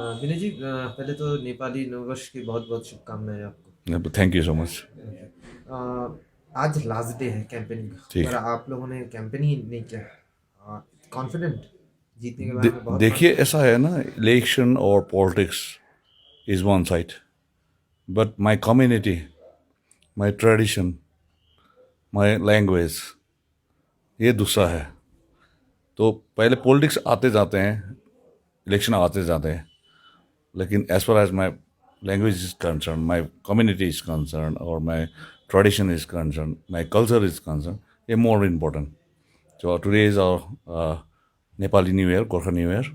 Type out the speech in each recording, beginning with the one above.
विनय जी, पहले तो नेपाली नववर्ष की बहुत बहुत शुभकामनाएं आपको। Thank you so much. अ, आज लास्ट डे है कैंपेनिंग का, ठीक पर है। आप लोगों ने कैंपेन ही नहीं किया। कॉन्फिडेंट जीतने के बारे में बहुत देखिए कॉन्फिडेंट। ऐसा है ना, इलेक्शन और politics is one side, but my community, my tradition, my language, ये दूसरा है। तो पहले पॉलिटिक्स आते जाते हैं, इलेक्शन आते जाते हैं, लेकिन as far as my language is concern, my community is concern, और my tradition is concern, my culture is concern, ये more important. So today is our Nepali new year, Gorkha new year.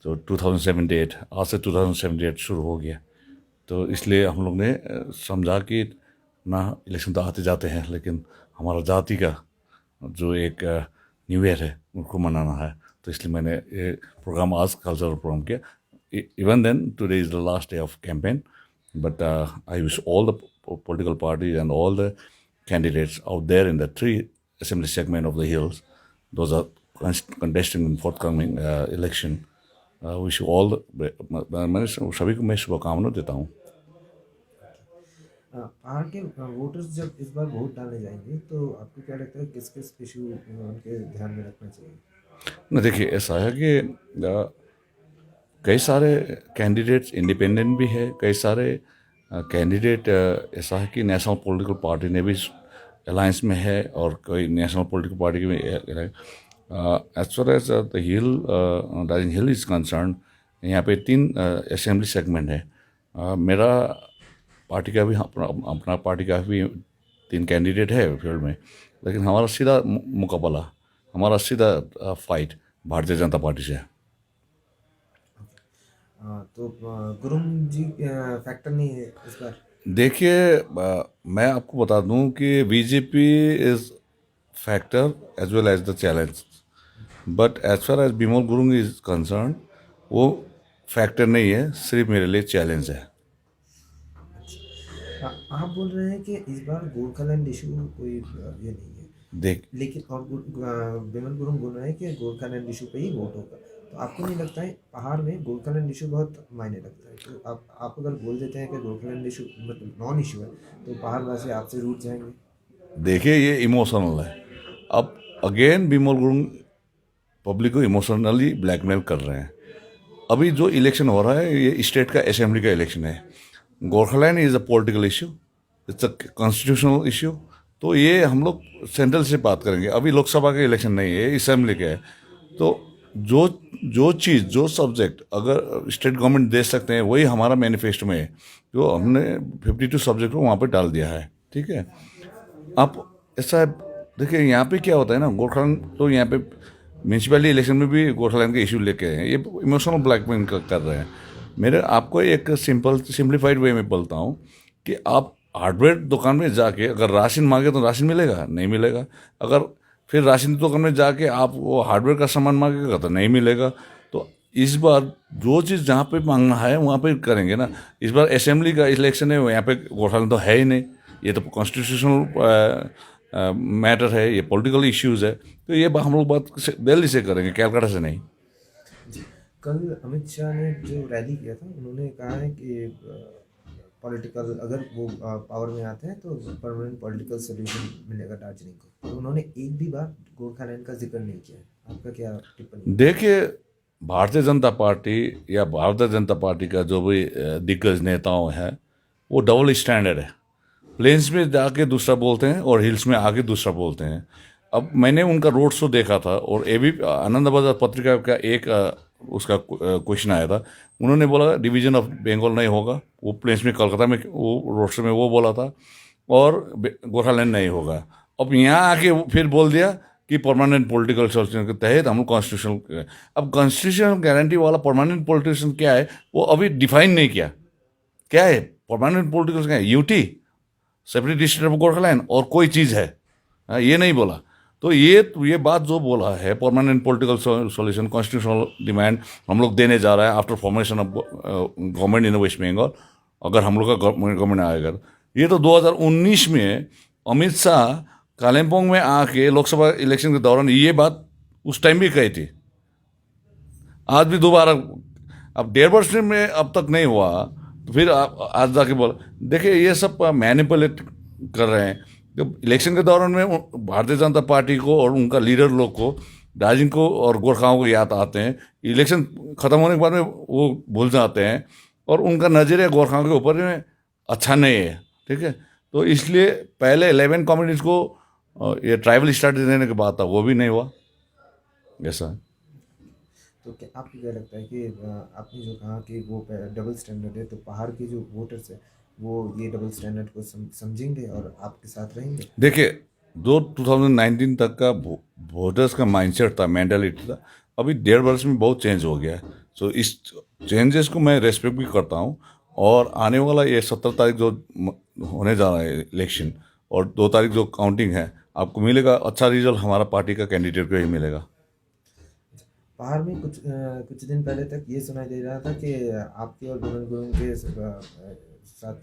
तो 2078, आज से 2078 शुरू हो गया। तो इसलिए हम लोग ने समझा कि ना, इलेक्शन तो आते जाते हैं, लेकिन हमारा जाति का जो एक न्यू ईयर है उनको मनाना है। तो इसलिए मैंने ये प्रोग्राम, आज कल्चरल प्रोग्राम किया। Even then today is the last day of campaign, but I wish all the political parties and all the candidates out there in the three assembly segment of the hills, those are contesting in forthcoming election. Wish you all मैं सभी को मैं शुभकामनाएं देता हूँ। पहाड़ के voters जब इस बार वोट डालने जाएंगे तो आपको क्या लगता है किस किस इशू उनके ध्यान में रखना चाहिए? न देखिए, ऐसा है कि कई सारे कैंडिडेट्स इंडिपेंडेंट भी है, कई सारे कैंडिडेट ऐसा है कि नेशनल पॉलिटिकल पार्टी ने भी अलायंस में है, और कोई नेशनल पॉलिटिकल पार्टी की भी। As far as the hill, Darjeeling hill is concern, यहाँ पे तीन असेंबली सेगमेंट है। मेरा पार्टी का भी, अपना पार्टी का भी तीन कैंडिडेट है फील्ड में, लेकिन हमारा सीधा मुकाबला, हमारा सीधा फाइट भारतीय जनता पार्टी से है। तो गुरुंग जी फैक्टर नहीं है इस बार? देखिए, मैं आपको बता दूं कि BJP is factor as well as the challenge, but as far as Bimal Gurung is concern, वो फैक्टर नहीं है, सिर्फ मेरे लिए चैलेंज है। आप बोल रहे हैं कि इस बार गोरखालैंड इशू कोई ये नहीं है, देख, लेकिन और बिमल गुरुंग बोल रहे हैं कि गोरखालैंड इशू पे ही वोट होगा। तो आपको नहीं लगता है पहाड़ में गोरखालैंड इशू बहुत मायने रखता है? तो आप अगर बोल देते हैं कि गोरखालैंड इशू मतलब नॉन इशू है, तो पहाड़ वासी आपसे रूठ जाएंगे। देखिए ये इमोशनल है। अब अगेन बिमल गुरुंग पब्लिक को इमोशनली ब्लैकमेल कर रहे हैं। अभी जो इलेक्शन हो रहा है, ये स्टेट का असेंबली का इलेक्शन है। Gorkhaland is a political issue, it's a constitutional issue. तो ये हम लोग सेंट्रल से बात करेंगे। अभी लोकसभा का इलेक्शन नहीं है, असेंबली का है। तो जो जो चीज़, जो सब्जेक्ट अगर स्टेट गवर्नमेंट दे सकते हैं, वही हमारा मैनिफेस्टो में है, जो हमने 52 सब्जेक्ट को वहाँ पे डाल दिया है। ठीक है। आप ऐसा है, देखिए यहाँ पे क्या होता है ना, गोरखालैंड तो यहाँ पे म्यूनसिपैलिटी इलेक्शन में भी गोरखालैंड के इशू लेके आए हैं। ये इमोशनल ब्लैकमेल कर रहे हैं। मेरे आपको एक सिंप्लीफाइड वे में बोलता हूँ कि आप हार्डवेयर दुकान में जाके अगर राशन मांगे तो राशन मिलेगा? नहीं मिलेगा। अगर फिर राशन दुकान में जाके आप वो हार्डवेयर का सामान मांगेगा तो नहीं मिलेगा। तो इस बार जो चीज़ जहाँ पे मांगना है वहाँ पे करेंगे ना। इस बार असेंबली का इलेक्शन है, यहाँ पे गोरखालैंड तो है ही नहीं। ये तो कॉन्स्टिट्यूशनल मैटर है, ये पॉलिटिकल इश्यूज है। तो ये हम लोग बात दिल्ली से करेंगे, कैलकाटा से नहीं। जी। कल अमित शाह ने जो रैली किया था, उन्होंने कहा है कि पॉलिटिकल अगर वो पावर में आते हैं तो परमानेंट पॉलिटिकल सोल्यूशन मिलेगा दार्जिलिंग को। तो उन्होंने एक भी बार गोरखालैंड का जिक्र नहीं किया है। आपका क्या टिप्पणी है? देखिए, भारतीय जनता पार्टी या भारतीय जनता पार्टी का जो भी दिग्गज नेताओं हैं, वो डबल स्टैंडर्ड है। प्लेन्स में जाके दूसरा बोलते हैं और हिल्स में आके दूसरा बोलते हैं। अब मैंने उनका रोड शो देखा था, और ए बी आनंद बाजार पत्रिका का एक उसका क्वेश्चन आया था। उन्होंने बोला डिवीजन ऑफ बंगाल नहीं होगा, वो प्लेन्स में कलकत्ता में वो रोड शो में वो बोला था, और गोरखालैंड नहीं होगा। अब यहाँ आके वो फिर बोल दिया कि परमानेंट पॉलिटिकल सोल्यूशन के तहत हम लोग कॉन्स्टिट्यूशन। अब कॉन्स्टिट्यूशन गारंटी वाला परमानेंट पॉलिटिशियन क्या है, वो अभी डिफाइन नहीं किया। क्या है परमानेंट पॉलिटिकल? क्या है? UT, separate district of Gorkhaland, और कोई चीज़ है? ये नहीं बोला। तो ये बात जो बोला है, permanent political solution, constitutional demand हम लोग देने जा रहा है after formation of government in West Bengal. अगर हम लोग का गवर्नमेंट आएगा तो ये तो 2019 में अमित शाह कालिम्पोंग में आके लोकसभा इलेक्शन के दौरान ये बात उस टाइम भी कही थी। आज भी दोबारा अब 1.5 वर्ष में अब तक नहीं हुआ, तो फिर आप आज जाके बोला। देखिए ये सब मैनिपुलेट कर रहे हैं। जब इलेक्शन के दौरान में भारतीय जनता पार्टी को और उनका लीडर लोग को, दार्जिलिंग को और गोरखाओं को याद आते हैं, इलेक्शन ख़त्म होने के बाद में वो भूल जाते हैं, और उनका नज़रिया गोरखाओं के ऊपर में अच्छा नहीं है। ठीक है, तो इसलिए पहले 11 कम्युनिटीज़ को ये ट्राइबल स्टेटस देने के बाद था, वो भी नहीं हुआ ऐसा। तो क्या आपको क्या लगता है कि आपने जो कहा कि वो डबल स्टैंडर्ड है, तो पहाड़ के जो वोटर्स है वो ये डबल स्टैंडर्ड को समझेंगे और आपके साथ रहेंगे? देखिए, जो 2019 तक का वोटर्स का माइंडसेट था, मेंटालिटी था, अभी 1.5 वर्ष में बहुत चेंज हो गया है। सो इस चेंजेस को मैं रेस्पेक्ट भी करता हूँ। और आने वाला ये 17 तारीख जो होने जा रहा है इलेक्शन, और 2 तारीख जो काउंटिंग है, आपको मिलेगा अच्छा रिजल्ट, हमारा पार्टी का कैंडिडेट को ही मिलेगा। पहाड़ में कुछ दिन पहले तक ये सुनाई दे रहा था कि आपके और विमल गुरुंग के साथ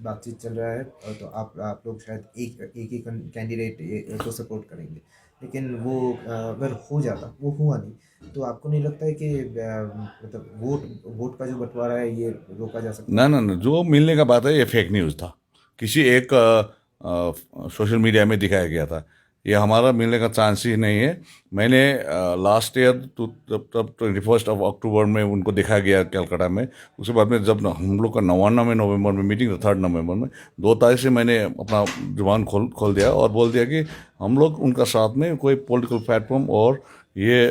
बातचीत चल रहा है, और तो आप लोग शायद एक ही कैंडिडेट को सपोर्ट करेंगे, लेकिन वो अगर हो जाता, वो हुआ नहीं, तो आपको नहीं लगता है कि मतलब वोट का जो बंटवारा है ये रोका जा सकता ना ना ना, जो मिलने का बात है ये फेक न्यूज़ था, किसी एक सोशल मीडिया में दिखाया गया था। ये हमारा मिलने का चांस ही नहीं है। मैंने लास्ट ईयर तो तब 21 अक्टूबर में उनको दिखाया गया कलकत्ता में। उसके बाद में जब हम लोग का 99 नवंबर में मीटिंग था, 3 नवंबर में, 2 तारीख से मैंने अपना जुबान खोल दिया और बोल दिया कि हम लोग उनका साथ में कोई पॉलिटिकल प्लेटफॉर्म और ये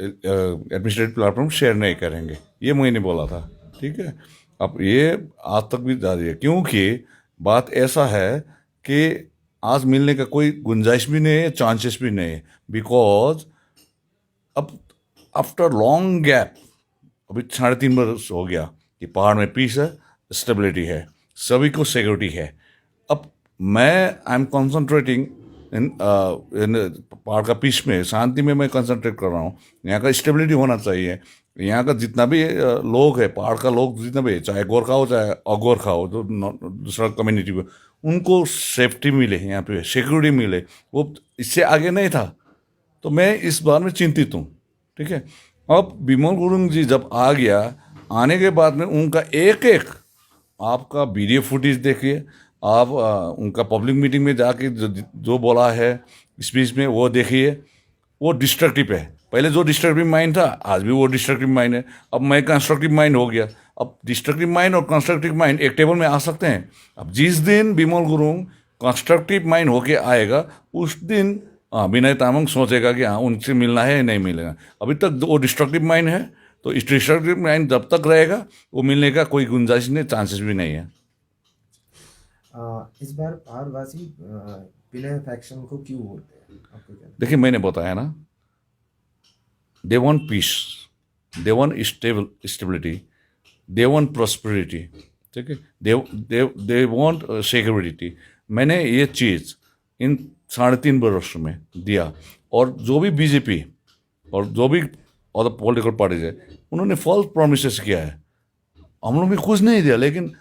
एडमिनिस्ट्रेटिव प्लेटफॉर्म शेयर नहीं करेंगे, ये मैंने बोला था। ठीक है, अब ये आज तक भी जारी है, क्योंकि बात ऐसा है कि आज मिलने का कोई गुंजाइश भी नहीं है, चांसेस भी नहीं है, बिकॉज अब आफ्टर लॉन्ग गैप, अभी 3.5 वर्ष हो गया कि पहाड़ में पीस है, स्टेबिलिटी है, सभी को सिक्योरिटी है। अब मैं आई एम कॉन्सेंट्रेटिंग इन पहाड़ का पीस में, शांति में मैं कंसंट्रेट कर रहा हूँ। यहाँ का स्टेबिलिटी होना चाहिए। यहाँ का जितना भी लोग है, पहाड़ का लोग जितना भी है, चाहे गोरखा हो चाहे अगोरखा हो, जो दूसरा कम्युनिटी में, उनको सेफ्टी मिले, यहाँ पे सिक्योरिटी मिले, वो इससे आगे नहीं था। तो मैं इस बारे में चिंतित हूँ। ठीक है, अब बिमल गुरुंग जी जब आ गया, आने के बाद में उनका एक एक आपका वीडियो फुटेज देखिए, आप उनका पब्लिक मीटिंग में जाके जो बोला है स्पीच में, वो देखिए, वो डिस्ट्रक्टिव है। पहले जो डिस्ट्रक्टिव माइंड था, आज भी वो डिस्ट्रक्टिव माइंड है। अब मैं कंस्ट्रक्टिव माइंड हो गया। अब डिस्ट्रक्टिव माइंड और कंस्ट्रक्टिव माइंड एक टेबल में आ सकते हैं। अब जिस दिन बिमल गुरुंग कंस्ट्रक्टिव माइंड होके आएगा, उस दिन विनय तामांग सोचेगा कि हाँ उनसे मिलना है या नहीं मिलेगा। अभी तक वो डिस्ट्रक्टिव माइंड है, तो इस डिस्ट्रक्टिव माइंड जब तक रहेगा, वो मिलने का कोई गुंजाइश नहीं, चांसेस भी नहीं है। इस बार पहाड़वासी बिना फैक्शन को क्यों वोट दें, आपको क्या लगता देखिए, मैंने बताया ना, they want piece, they want stability, they want prosperity. ठीक है, दे वांट सिक्योरिटी। मैंने ये चीज़ इन 3.5 वर्ष में दिया, और जो भी बीजेपी और जो भी अदर पॉलिटिकल पार्टीज है, उन्होंने फॉल्स प्रोमिसेस किया है। हम लोग भी कुछ नहीं दिया, लेकिन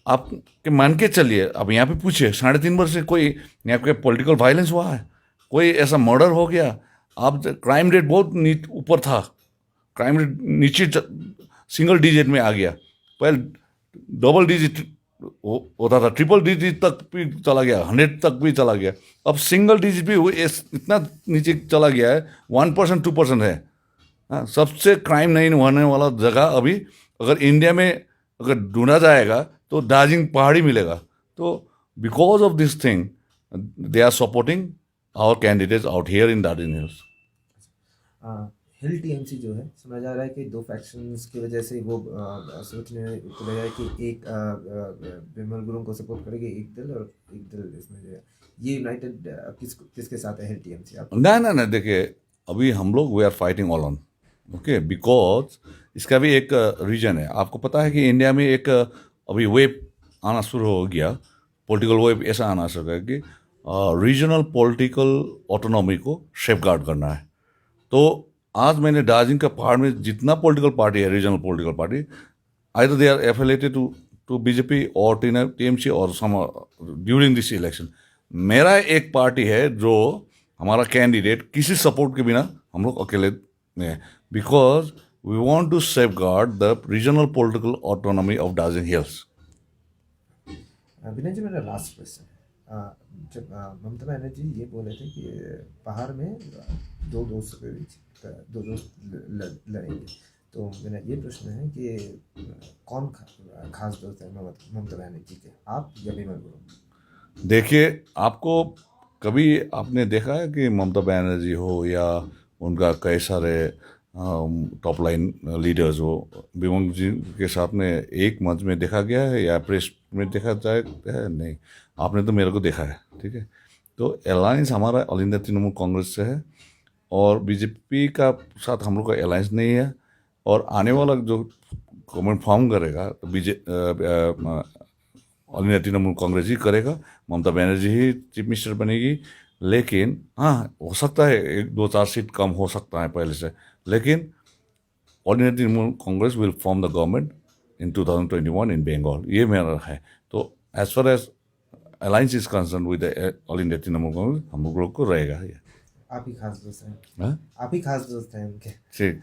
आप के मान के चलिए, अब यहाँ पे पूछिए 3.5 वर्ष से कोई यहाँ पे पॉलिटिकल वायलेंस हुआ है, कोई ऐसा मर्डर हो गया? आप क्राइम रेट बहुत ऊपर था, क्राइम रेट नीचे सिंगल डिजिट में आ गया। पहले डबल डिजिट होता था, ट्रिपल डिजिट तक भी चला गया, 100 तक भी चला गया। अब सिंगल डिजिट भी इतना नीचे चला गया है, 1% 2% है। हाँ, सबसे क्राइम नहीं होने वाला जगह अभी अगर इंडिया में अगर ढूंढा जाएगा तो दार्जिलिंग पहाड़ी मिलेगा। तो because of this thing they are supporting our candidates out here in Darjeeling hills. है? हिल टीएमसी जो है, सुना जा रहा है कि 2 फैक्शंस की वजह से वो सोचने को लगा है कि एक विमल गुरुंग को सपोर्ट करेगी एक दल, और एक दल इसमें जो है ये यूनाइटेड किसके साथ है हिल टीएमसी? आप ना ना ना, देखिए, अभी हम लोग we are fighting all on, okay, because इसका भी एक रीजन है। आपको पता है कि इंडिया में एक अभी वेव आना शुरू हो गया, पॉलिटिकल वेव ऐसा आना शुरू है कि रीजनल पॉलिटिकल ऑटोनॉमी को सेफगार्ड करना है। तो आज मैंने दार्जिलिंग का पहाड़ में जितना पॉलिटिकल पार्टी है, regional political party, either they are affiliated to BJP और टीएमसी और सम ड्यूरिंग दिस इलेक्शन। मेरा एक पार्टी है जो हमारा कैंडिडेट किसी सपोर्ट के बिना हम लोग अकेले में है, because we want to safeguard the regional political autonomy of Darjeeling Hills. विनय जी, मेरा लास्ट क्वेश्चन है। जब ममता बनर्जी ये बोले थे कि पहाड़ में दो दोस्तों के बीच दो दोस्त लड़ेंगे, तो मेरा ये प्रश्न है कि कौन खास दोस्त है ममता बनर्जी के, आप या विमल गुरुंग? देखिए, आपको कभी आपने देखा है कि ममता बनर्जी हो या उनका कई सारे टॉप लाइन लीडर्स हो, विमल जी के साथ में एक मंच में देखा गया है या प्रेस में देखा जाए है? नहीं, आपने तो मेरे को देखा है, ठीक है। तो अलायंस हमारा ऑल इंडिया तृणमूल कांग्रेस से है और बीजेपी का साथ हम लोग का अलायंस नहीं है। और आने वाला जो गवर्नमेंट फॉर्म करेगा तो ऑल इंडिया तृणमूल कांग्रेस ही करेगा, ममता बनर्जी ही चीफ मिनिस्टर बनेगी। लेकिन हाँ, हो सकता है 1-2-4 सीट कम हो सकता है पहले से, लेकिन all India Trinamool Congress will form the government in 2021 in Bengal, ये मेरा है। तो as far as alliance is concern with all India Trinamool Congress, हम लोग को रहेगा ये। आप ही खास दोस्त हैं? हाँ? आप ही खास दोस्त हैं उनके? ठीक।